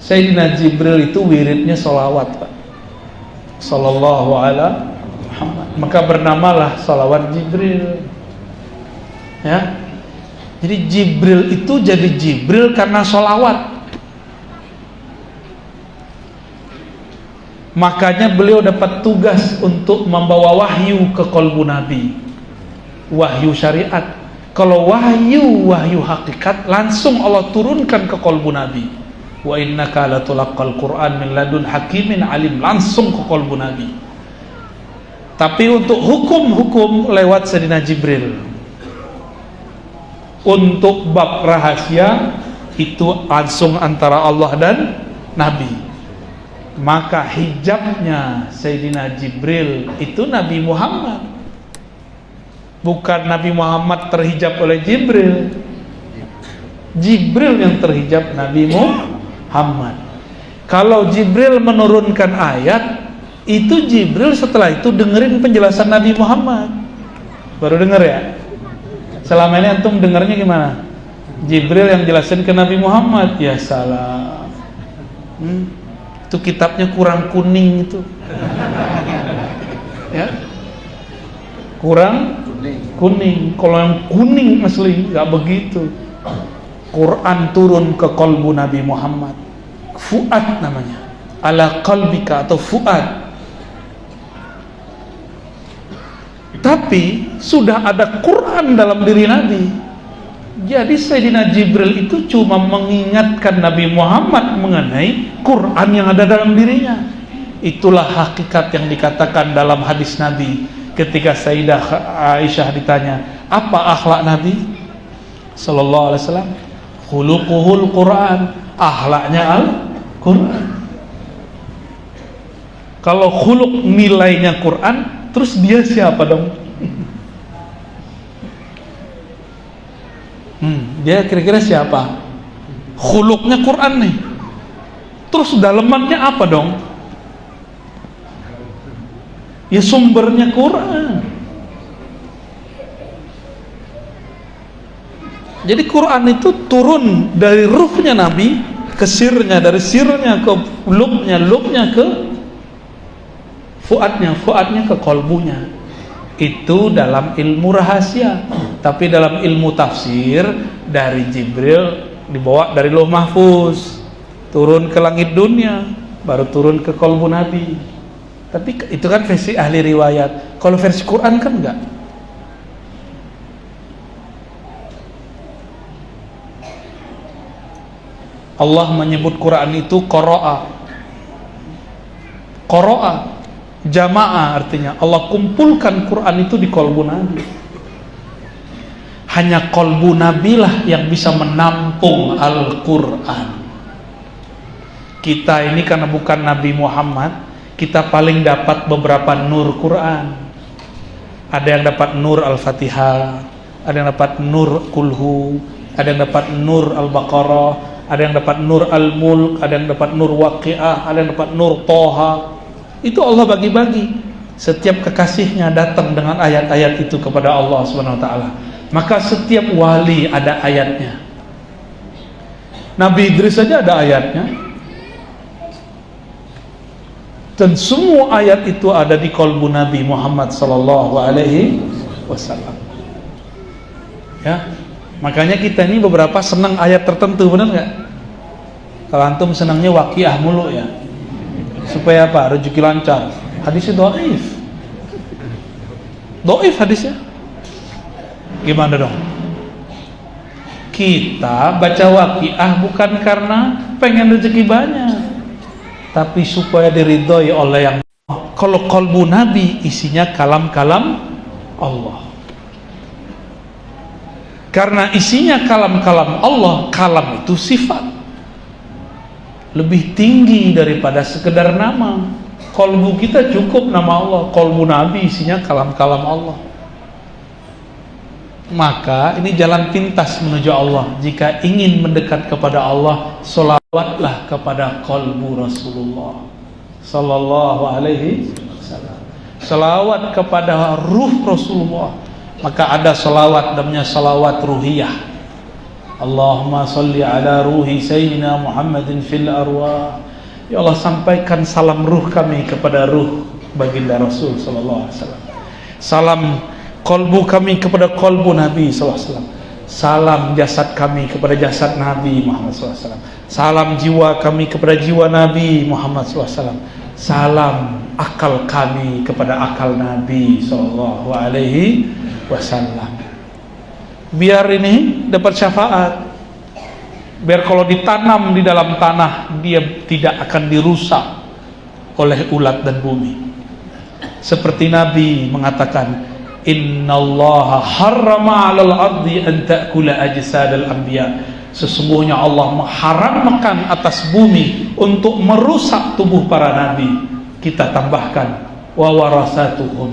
Sayyidina Jibril itu wiridnya sholawat, Pak. Sallallahu ala Muhammad. Maka bernamalah sholawat Jibril. Ya. Jadi Jibril itu jadi Jibril karena sholawat. Makanya beliau dapat tugas untuk membawa wahyu ke qalbu Nabi. Wahyu syariat. Kalau wahyu hakikat langsung Allah turunkan ke qalbu Nabi. Wa innaka latulaqqal Qur'an min ladun hakimin alim, langsung ke qalbu Nabi. Tapi untuk hukum-hukum lewat Sayyidina Jibril. Untuk bab rahasia itu langsung antara Allah dan Nabi. Maka hijabnya Sayyidina Jibril itu Nabi Muhammad. Bukan Nabi Muhammad terhijab oleh Jibril. Jibril yang terhijab Nabi Muhammad. Kalau Jibril menurunkan ayat, itu Jibril setelah itu dengerin penjelasan Nabi Muhammad. Baru denger ya? Selama ini antum dengarnya gimana? Jibril yang jelasin ke Nabi Muhammad. Ya salah. Itu kitabnya kurang kuning itu. Ya. Kurang kuning. Kalau yang kuning asli nggak begitu. Quran turun ke qalbu Nabi Muhammad. Fuad namanya. Ala qalbika atau fuad. Tapi sudah ada Quran dalam diri Nabi. Jadi Sayyidina Jibril itu cuma mengingatkan Nabi Muhammad mengenai Quran yang ada dalam dirinya. Itulah hakikat yang dikatakan dalam hadis Nabi ketika Sayyidah Aisyah ditanya, apa akhlak Nabi sallallahu alaihi wasallam? Khuluquhul Quran, akhlaknya Al-Quran. Kalau khuluq nilainya Quran, terus dia siapa dong? Dia kira-kira siapa? Khuluqnya Quran nih. Terus dalemannya apa dong? Ya sumbernya Quran. Jadi Quran itu turun dari ruhnya Nabi ke sirnya, dari sirnya ke lubnya ke fuadnya ke kolbunya. Itu dalam ilmu rahasia. Tapi dalam ilmu tafsir, dari Jibril dibawa dari Lauh Mahfuz, turun ke langit dunia, baru turun ke kolbu Nabi. Tapi itu kan versi ahli riwayat. Kalau versi Quran kan enggak. Allah menyebut Quran itu qara'a. Jamaah artinya Allah kumpulkan Quran itu di kolbu Nabi. Hanya kolbu Nabi lah yang bisa menampung Al-Quran. Kita ini karena bukan Nabi Muhammad, kita paling dapat beberapa nur Quran. Ada yang dapat nur Al-Fatihah, ada yang dapat nur Kulhu, ada yang dapat nur Al-Baqarah, ada yang dapat nur Al-Mulk, ada yang dapat nur Waqiah, ada yang dapat nur Toha. Itu Allah bagi-bagi. Setiap kekasihnya datang dengan ayat-ayat itu kepada Allah Subhanahu wa taala. Maka setiap wali ada ayatnya. Nabi Idris saja ada ayatnya. Dan semua ayat itu ada di kolbu Nabi Muhammad sallallahu alaihi wasallam. Ya. Makanya kita ini beberapa senang ayat tertentu, benar nggak? Kalau antum senangnya Waqiah mulu ya. Supaya apa? Rezeki lancar. Hadisnya dhaif. Dhaif hadisnya. Gimana dong? Kita baca Waqiah bukan karena pengen rezeki banyak, tapi supaya diridhoi oleh yang. Kalau qalbu Nabi isinya kalam-kalam Allah. Karena isinya kalam-kalam Allah, kalam itu sifat lebih tinggi daripada sekedar nama. Qalbu kita cukup nama Allah, qalbu Nabi isinya kalam-kalam Allah. Maka ini jalan pintas menuju Allah. Jika ingin mendekat kepada Allah, sholawatlah kepada qalbu Rasulullah sallallahu alaihi wasallam. Sholawat kepada ruh Rasulullah. Maka ada sholawat namanya sholawat ruhiyah. Allahumma salli ala ruhi sayyidina Muhammadin fil arwah. Ya Allah, sampaikan salam ruh kami kepada ruh baginda Rasul sallallahu alaihi wasallam. Salam kolbu kami kepada kolbu Nabi sallallahu alaihi wasallam. Salam jasad kami kepada jasad Nabi Muhammad sallallahu alaihi wasallam. Salam jiwa kami kepada jiwa Nabi Muhammad sallallahu alaihi wasallam. Salam akal kami kepada akal Nabi sallallahu alaihi wasallam. Biar ini dapat syafaat, biar kalau ditanam di dalam tanah dia tidak akan dirusak oleh ulat dan bumi. Seperti Nabi mengatakan, innallaha harrama 'alal ardi an ta'kula ajsadal anbiya. Sesungguhnya Allah mengharamkan atas bumi untuk merusak tubuh para nabi. Kita tambahkan wa warasatuhum,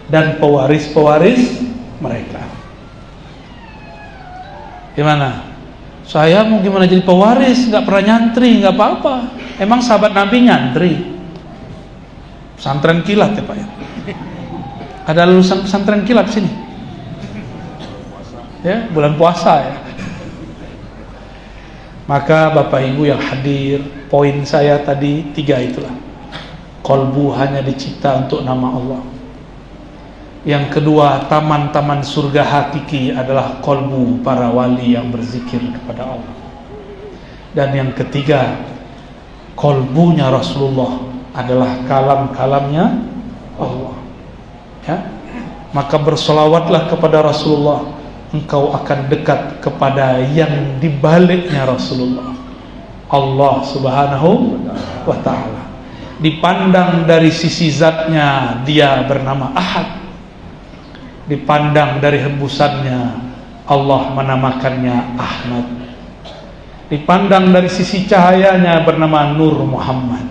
dan pewaris-pewaris mereka. Gimana? Saya mau gimana jadi pewaris? Nggak pernah nyantri, nggak apa-apa. Emang sahabat Nabi nyantri? Pesantren kilat ya Pak ya? Ada lulusan pesantren kilat sini? Ya, bulan puasa ya. Maka Bapak Ibu yang hadir, poin saya tadi 3 itulah. Kolbu hanya dicipta untuk nama Allah. Yang kedua, taman-taman surga hakiki adalah kolbu para wali yang berzikir kepada Allah. Dan yang ketiga, kolbunya Rasulullah adalah kalam-kalamnya Allah. Ya? Maka bersolawatlah kepada Rasulullah, engkau akan dekat kepada yang dibaliknya Rasulullah, Allah subhanahu wa ta'ala. Dipandang dari sisi zatnya, dia bernama Ahad. Dipandang dari hembusannya, Allah menamakannya Ahmad. Dipandang dari sisi cahayanya, bernama Nur Muhammad.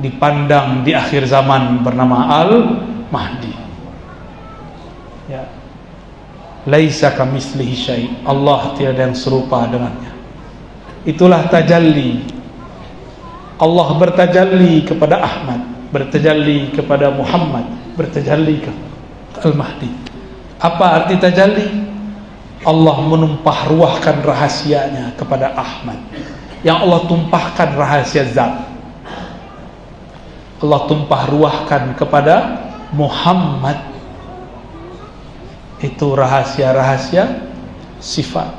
Dipandang di akhir zaman, bernama Al-Mahdi. Ya. Laisa kamitslihi syai'. Allah tiada yang serupa dengannya. Itulah tajalli. Allah bertajalli kepada Ahmad, bertajalli kepada Muhammad, bertajalli ke Al-Mahdi. Apa arti tajalli? Allah menumpah ruahkan rahasianya kepada Ahmad. Yang Allah tumpahkan rahasia zat, Allah tumpah ruahkan kepada Muhammad. Itu rahasia-rahasia sifat.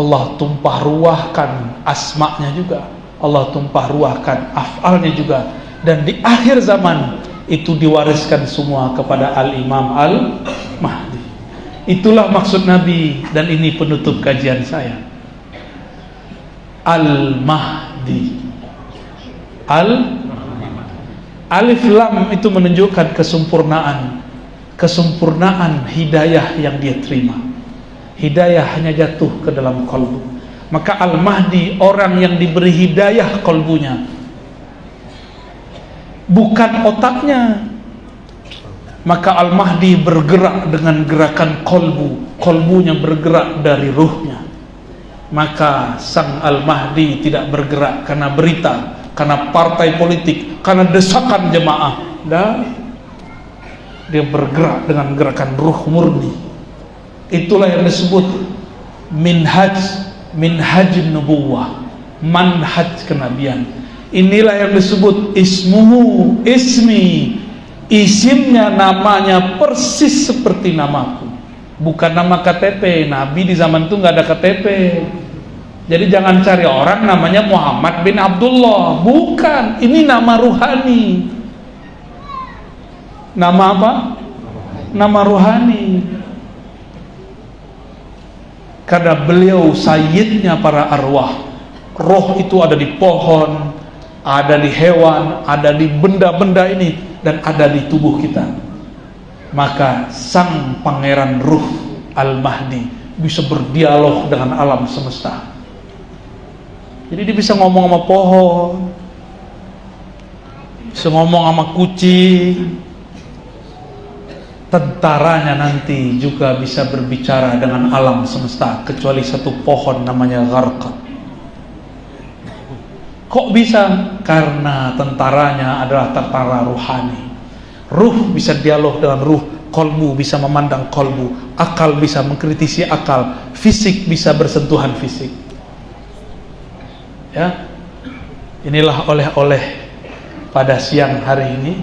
Allah tumpah ruahkan asma'nya juga, Allah tumpah ruahkan af'alnya juga. Dan di akhir zaman itu diwariskan semua kepada Al-Imam Al-Mahdi. Itulah maksud Nabi, dan ini penutup kajian saya. Al-Mahdi. Alif Lam itu menunjukkan kesempurnaan, kesempurnaan hidayah yang dia terima. Hidayah hanya jatuh ke dalam kalbu. Maka Al-Mahdi orang yang diberi hidayah kalbunya, bukan otaknya. Maka Al-Mahdi bergerak dengan gerakan kalbu, kalbunya bergerak dari ruhnya. Maka sang Al-Mahdi tidak bergerak karena berita, karena partai politik, karena desakan jemaah. Dan dia bergerak dengan gerakan ruh murni. Itulah yang disebut minhajun nubuwah, manhaj kenabian. Inilah yang disebut ismuhu, ismi. Isimnya, namanya persis seperti namaku. Bukan nama KTP. Nabi di zaman itu nggak ada KTP. Jadi jangan cari orang namanya Muhammad bin Abdullah. Bukan, ini nama ruhani. Nama apa? Nama ruhani. Karena beliau sayyidnya para arwah. Roh itu ada di pohon, ada di hewan, ada di benda-benda ini, dan ada di tubuh kita. Maka sang pangeran ruh Al-Mahdi bisa berdialog dengan alam semesta. Jadi dia bisa ngomong sama pohon, bisa ngomong sama kucing. Tentaranya nanti juga bisa berbicara dengan alam semesta, kecuali satu pohon namanya Gharqad. Kok bisa? Karena tentaranya adalah tentara ruhani. Ruh bisa dialog dengan ruh, kolbu bisa memandang kolbu, akal bisa mengkritisi akal, fisik bisa bersentuhan fisik. Ya, inilah oleh-oleh pada siang hari ini.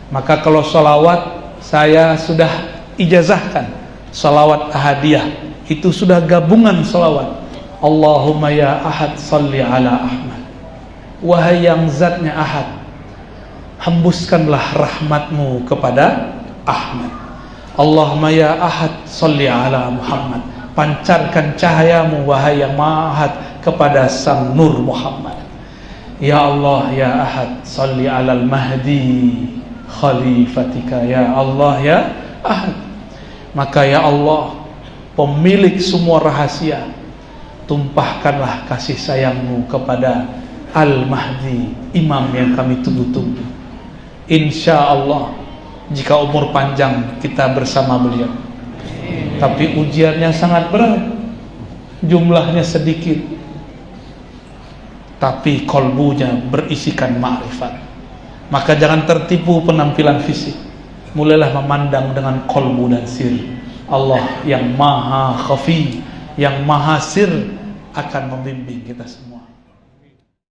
Maka kalau sholawat, saya sudah ijazahkan sholawat ahadiyah, itu sudah gabungan sholawat. Allahumma ya ahad salli ala Ahmad. Wahai yang zatnya ahad, hembuskanlah rahmatmu kepada Ahmad. Allahumma ya ahad salli ala Muhammad. Pancarkan cahayamu wahai yang maha ahad kepada sang nur Muhammad. Ya Allah ya ahad salli ala al-mahdi khalifatika. Ya Allah ya ahad. Maka ya Allah, pemilik semua rahasia, tumpahkanlah kasih sayangmu kepada Al-Mahdi, imam yang kami tunggu-tunggu. Insya Allah jika umur panjang kita bersama beliau. Tapi ujiannya sangat berat, jumlahnya sedikit, tapi kolbunya berisikan ma'rifat. Maka jangan tertipu penampilan fisik, mulailah memandang dengan kolbu dan sir. Allah yang maha khafi, yang maha sir akan membimbing kita semua.